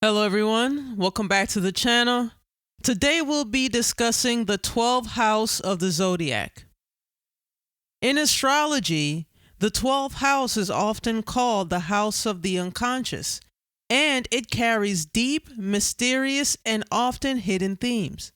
Hello everyone, welcome back to the channel. Today we'll be discussing the 12th house of the Zodiac. In astrology, the 12th house is often called the house of the unconscious, and it carries deep, mysterious, and often hidden themes.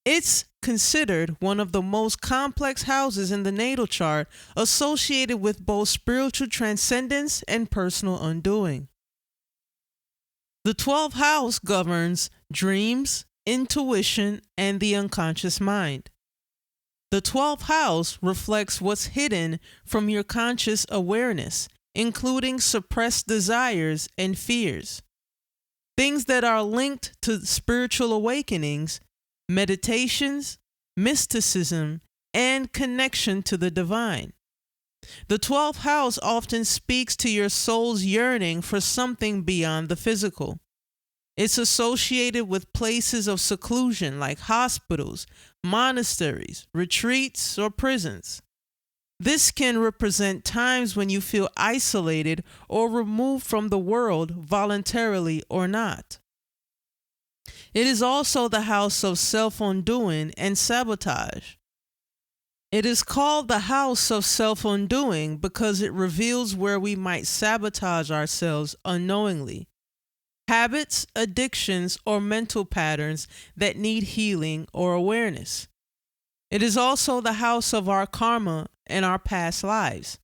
It's considered one of the most complex houses in the natal chart, associated with both spiritual transcendence and personal undoing. The 12th house governs dreams, intuition, and the unconscious mind. The 12th house reflects what's hidden from your conscious awareness, including suppressed desires and fears. Things that are linked to spiritual awakenings, meditations, mysticism, and connection to the divine. The 12th house often speaks to your soul's yearning for something beyond the physical. It's associated with places of seclusion like hospitals, monasteries, retreats, or prisons. This can represent times when you feel isolated or removed from the world, voluntarily or not. It is also the house of self-undoing and sabotage. It is called the house of self-undoing because it reveals where we might sabotage ourselves unknowingly. Habits, addictions, or mental patterns that need healing or awareness. It is also the house of our karma and our past lives,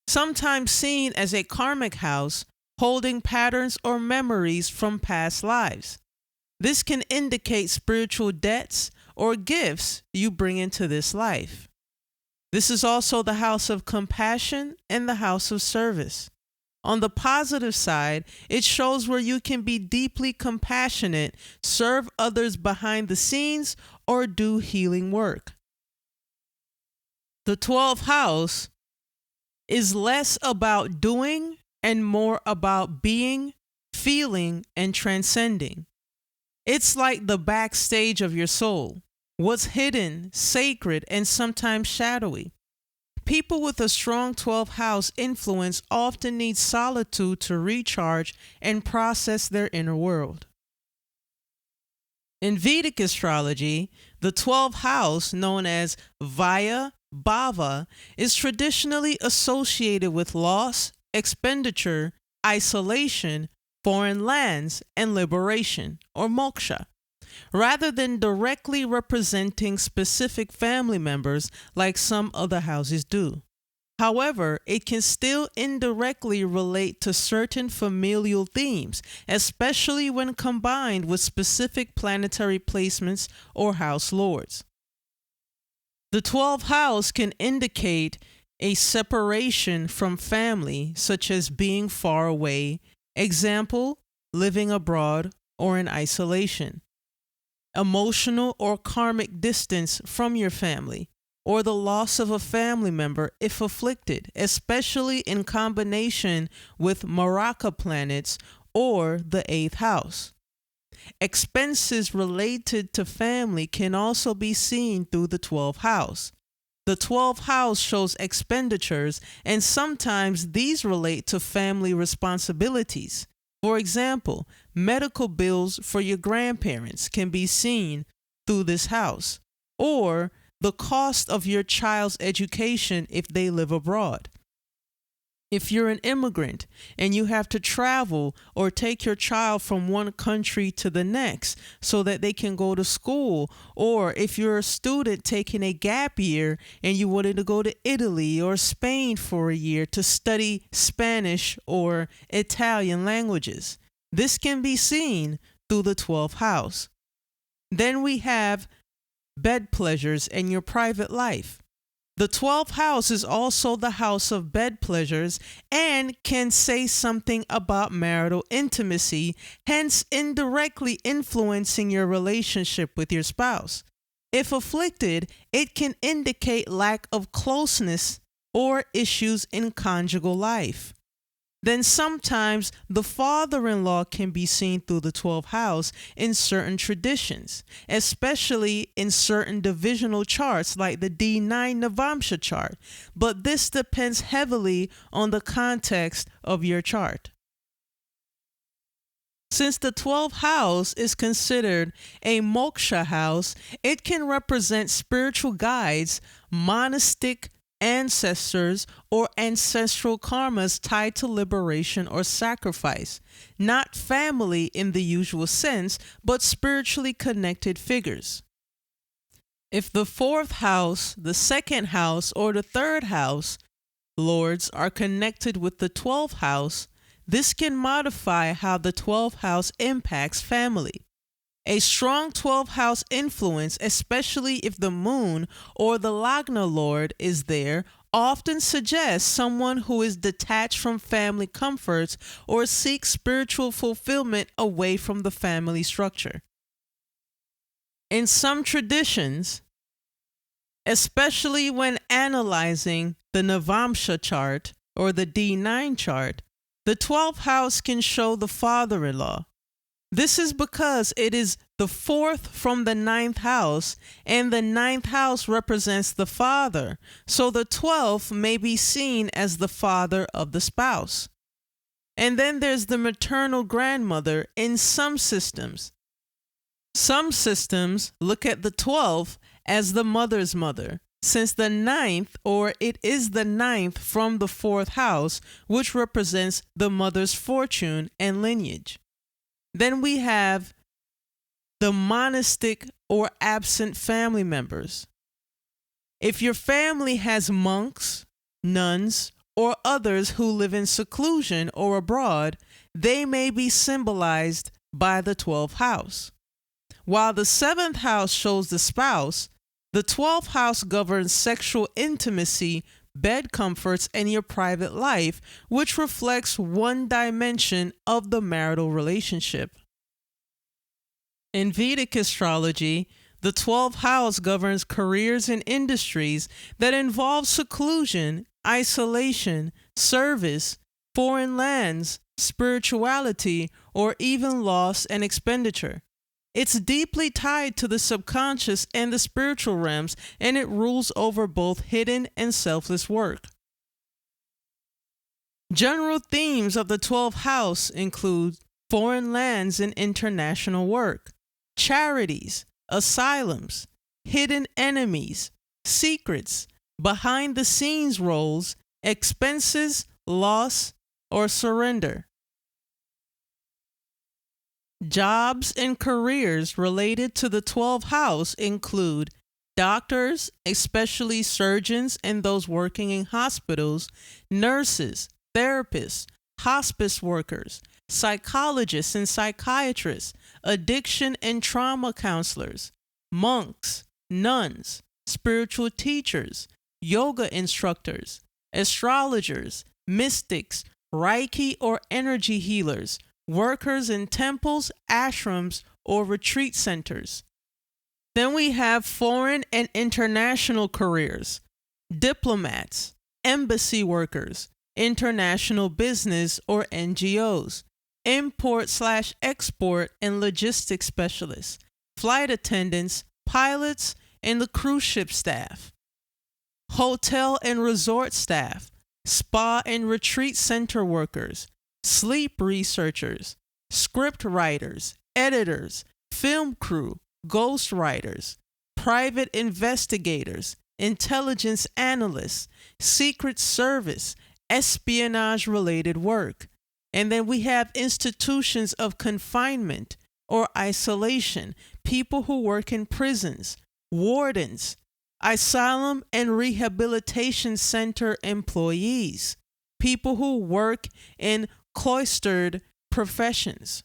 sometimes seen as a karmic house holding patterns or memories from past lives. This can indicate spiritual debts or gifts you bring into this life. This is also the house of compassion and the house of service. On the positive side, it shows where you can be deeply compassionate, serve others behind the scenes, or do healing work. The 12th house is less about doing and more about being, feeling, and transcending. It's like the backstage of your soul. What's hidden, sacred, and sometimes shadowy. People with a strong 12th house influence often need solitude to recharge and process their inner world. In Vedic astrology, the 12th house, known as Vaya Bhava, is traditionally associated with loss, expenditure, isolation, foreign lands, and liberation, or moksha, rather than directly representing specific family members like some other houses do. However, it can still indirectly relate to certain familial themes, especially when combined with specific planetary placements or house lords. The 12th house can indicate a separation from family, such as being far away, example, living abroad or in isolation. Emotional or karmic distance from your family, or the loss of a family member if afflicted, especially in combination with Maraka planets or the 8th house. Expenses related to family can also be seen through the 12th house. The 12th house shows expenditures, and sometimes these relate to family responsibilities. For example, medical bills for your grandparents can be seen through this house, or the cost of your child's education if they live abroad. If you're an immigrant and you have to travel or take your child from one country to the next so that they can go to school, or if you're a student taking a gap year and you wanted to go to Italy or Spain for a year to study Spanish or Italian languages, this can be seen through the 12th house. Then we have bed pleasures and your private life. The 12th house is also the house of bed pleasures and can say something about marital intimacy, hence indirectly influencing your relationship with your spouse. If afflicted, it can indicate lack of closeness or issues in conjugal life. Then sometimes the father-in-law can be seen through the 12th house in certain traditions, especially in certain divisional charts like the D9 Navamsha chart, but this depends heavily on the context of your chart. Since the 12th house is considered a moksha house, it can represent spiritual guides, monastic ancestors, or ancestral karmas tied to liberation or sacrifice. Not family in the usual sense, but spiritually connected figures. If the 4th house, the 2nd house, or the 3rd house lords are connected with the 12th house, this can modify how the 12th house impacts family. A strong 12th house influence, especially if the moon or the Lagna lord is there, often suggests someone who is detached from family comforts or seeks spiritual fulfillment away from the family structure. In some traditions, especially when analyzing the Navamsha chart or the D9 chart, the 12th house can show the father-in-law. This is because it is the 4th from the 9th house, and the 9th house represents the father, so the 12th may be seen as the father of the spouse. And then there's the maternal grandmother in some systems. Some systems look at the 12th as the mother's mother, since the 9th, or it is the 9th from the 4th house, which represents the mother's fortune and lineage. Then we have the monastic or absent family members. If your family has monks, nuns, or others who live in seclusion or abroad, they may be symbolized by the 12th house. While the 7th house shows the spouse, the 12th house governs sexual intimacy, bed comforts, and your private life, which reflects one dimension of the marital relationship. In Vedic astrology, the 12th house governs careers and industries that involve seclusion, isolation, service, foreign lands, spirituality, or even loss and expenditure. It's deeply tied to the subconscious and the spiritual realms, and it rules over both hidden and selfless work. General themes of the 12th house include foreign lands and international work, charities, asylums, hidden enemies, secrets, behind-the-scenes roles, expenses, loss, or surrender. Jobs and careers related to the 12th house include doctors, especially surgeons and those working in hospitals, nurses, therapists, hospice workers, psychologists and psychiatrists, addiction and trauma counselors, monks, nuns, spiritual teachers, yoga instructors, astrologers, mystics, Reiki or energy healers, workers in temples, ashrams, or retreat centers. Then we have foreign and international careers, diplomats, embassy workers, international business or NGOs, import/export and logistics specialists, flight attendants, pilots, and the cruise ship staff, hotel and resort staff, spa and retreat center workers, sleep researchers, script writers, editors, film crew, ghost writers, private investigators, intelligence analysts, secret service, espionage-related work. And then we have institutions of confinement or isolation, people who work in prisons, wardens, asylum and rehabilitation center employees, people who work in cloistered professions.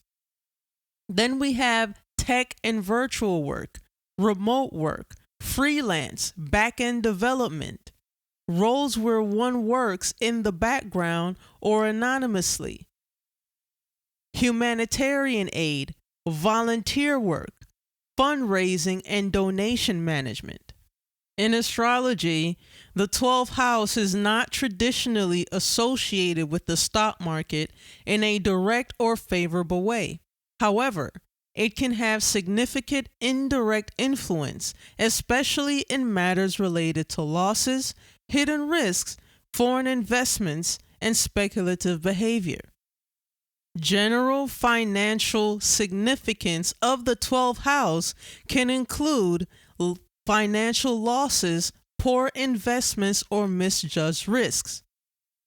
Then we have tech and virtual work, remote work, freelance, back-end development, roles where one works in the background or anonymously, humanitarian aid, volunteer work, fundraising, and donation management. In astrology, the 12th house is not traditionally associated with the stock market in a direct or favorable way. However, it can have significant indirect influence, especially in matters related to losses, hidden risks, foreign investments, and speculative behavior. General financial significance of the 12th house can include financial losses, poor investments, or misjudged risks.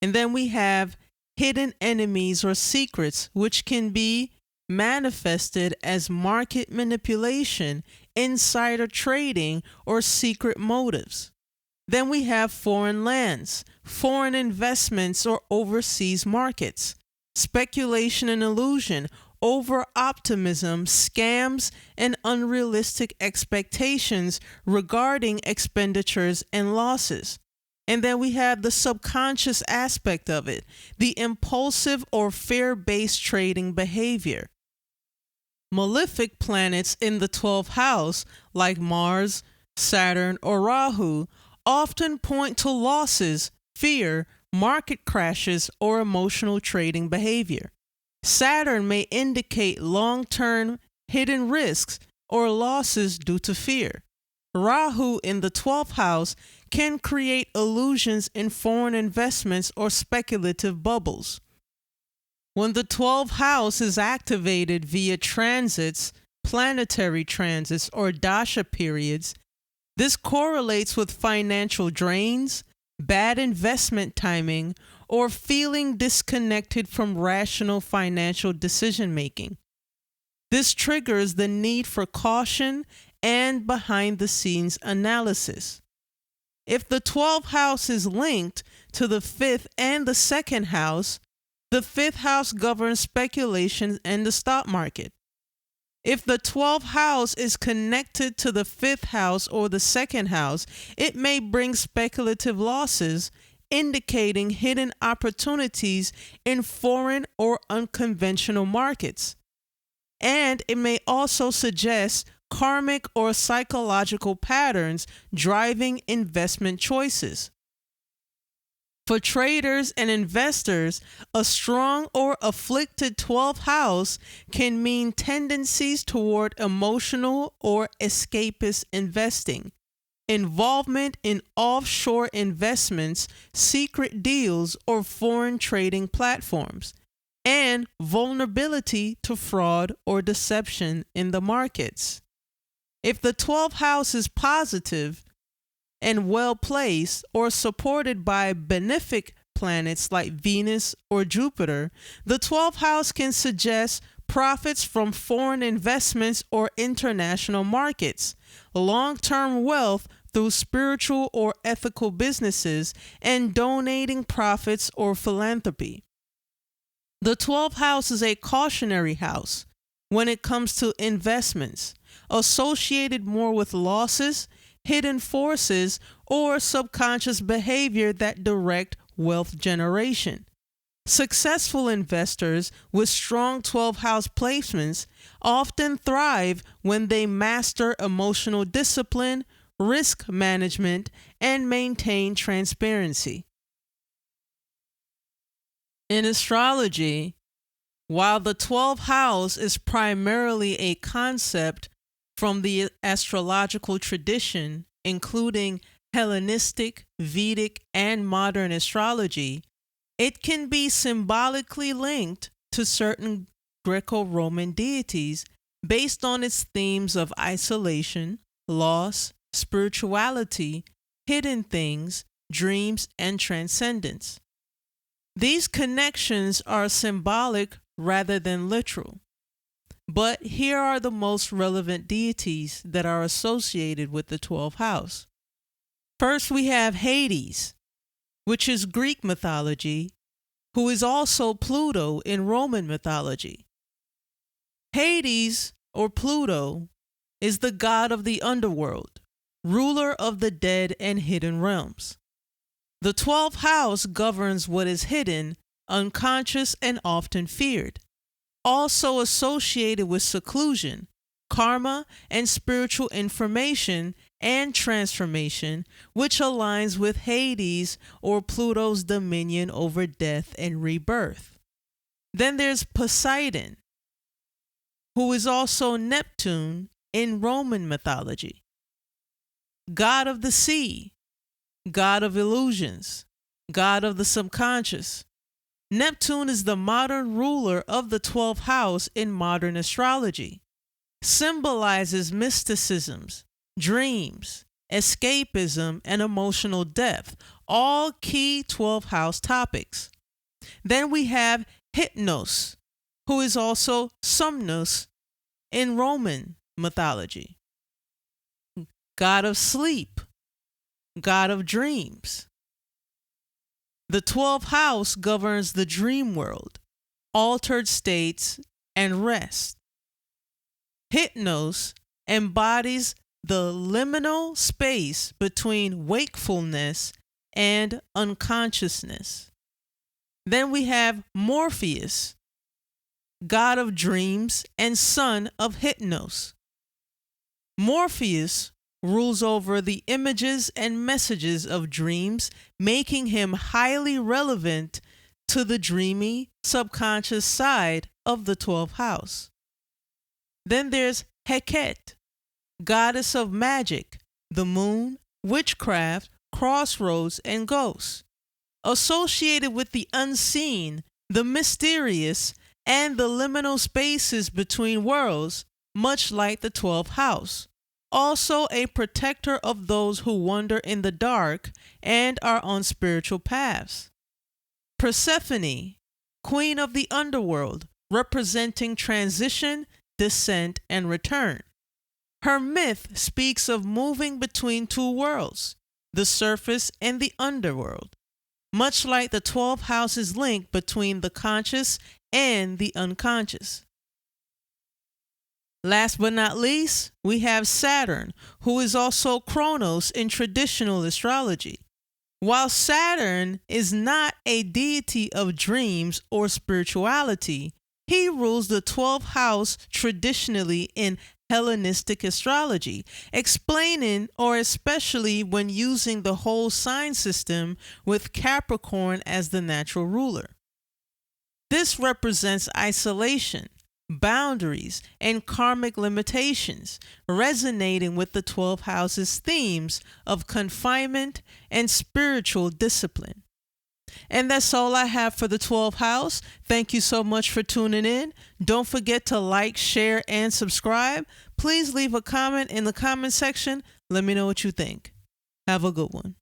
And then we have hidden enemies or secrets, which can be manifested as market manipulation, insider trading, or secret motives. Then we have foreign lands, foreign investments, or overseas markets, speculation and illusion, over optimism, scams, and unrealistic expectations regarding expenditures and losses. And then we have the subconscious aspect of it, the impulsive or fear-based trading behavior. Malefic planets in the 12th house, like Mars, Saturn, or Rahu, often point to losses, fear, market crashes, or emotional trading behavior. Saturn may indicate long-term hidden risks or losses due to fear. Rahu in the 12th house can create illusions in foreign investments or speculative bubbles. When the 12th house is activated via transits, planetary transits, or dasha periods, this correlates with financial drains, bad investment timing, or feeling disconnected from rational financial decision making. This triggers the need for caution and behind-the-scenes analysis. If the 12th house is linked to the 5th and the 2nd house, the 5th house governs speculation and the stock market. If the 12th house is connected to the 5th house or the 2nd house, it may bring speculative losses, indicating hidden opportunities in foreign or unconventional markets. And it may also suggest karmic or psychological patterns driving investment choices. For traders and investors, a strong or afflicted 12th house can mean tendencies toward emotional or escapist investing, involvement in offshore investments, secret deals, or foreign trading platforms, and vulnerability to fraud or deception in the markets. If the 12th house is positive and well placed or supported by benefic planets like Venus or Jupiter, the 12th house can suggest profits from foreign investments or international markets, long-term wealth through spiritual or ethical businesses, and donating profits or philanthropy. The 12th house is a cautionary house when it comes to investments, associated more with losses, hidden forces, or subconscious behavior that direct wealth generation. Successful investors with strong 12th house placements often thrive when they master emotional discipline, risk management, and maintain transparency. In astrology, while the 12th house is primarily a concept from the astrological tradition, including Hellenistic, Vedic, and modern astrology, it can be symbolically linked to certain Greco-Roman deities based on its themes of isolation, loss, spirituality, hidden things, dreams, and transcendence. These connections are symbolic rather than literal. But here are the most relevant deities that are associated with the 12th house. First, we have Hades, which is Greek mythology, who is also Pluto in Roman mythology. Hades, or Pluto, is the god of the underworld, ruler of the dead and hidden realms. The 12th house governs what is hidden, unconscious, and often feared. Also associated with seclusion, karma, and spiritual information and transformation, which aligns with Hades or Pluto's dominion over death and rebirth. Then there's Poseidon, who is also Neptune in Roman mythology. God of the sea, god of illusions, god of the subconscious. Neptune is the modern ruler of the 12th house in modern astrology. Symbolizes mysticisms, dreams, escapism, and emotional depth, all key 12th house topics. Then we have Hypnos, who is also Somnus in Roman mythology. God of sleep, god of dreams. The 12th house governs the dream world, altered states, and rest. Hypnos embodies the liminal space between wakefulness and unconsciousness. Then we have Morpheus, god of dreams and son of Hypnos. Morpheus rules over the images and messages of dreams, making him highly relevant to the dreamy, subconscious side of the 12th house. Then there's Heket, goddess of magic, the moon, witchcraft, crossroads, and ghosts, associated with the unseen, the mysterious, and the liminal spaces between worlds, much like the 12th house. Also a protector of those who wander in the dark and are on spiritual paths. Persephone, queen of the underworld, representing transition, descent, and return. Her myth speaks of moving between two worlds, the surface and the underworld, much like the 12th house's link between the conscious and the unconscious. Last but not least, we have Saturn, who is also Kronos in traditional astrology. While Saturn is not a deity of dreams or spirituality, he rules the 12th house traditionally in Hellenistic astrology, explaining or especially when using the whole sign system with Capricorn as the natural ruler. This represents isolation, boundaries, and karmic limitations, resonating with the 12th house's themes of confinement and spiritual discipline. And that's all I have for the 12th house. Thank you so much for tuning in. Don't forget to like, share, and subscribe. Please leave a comment in the comment section. Let me know what you think. Have a good one.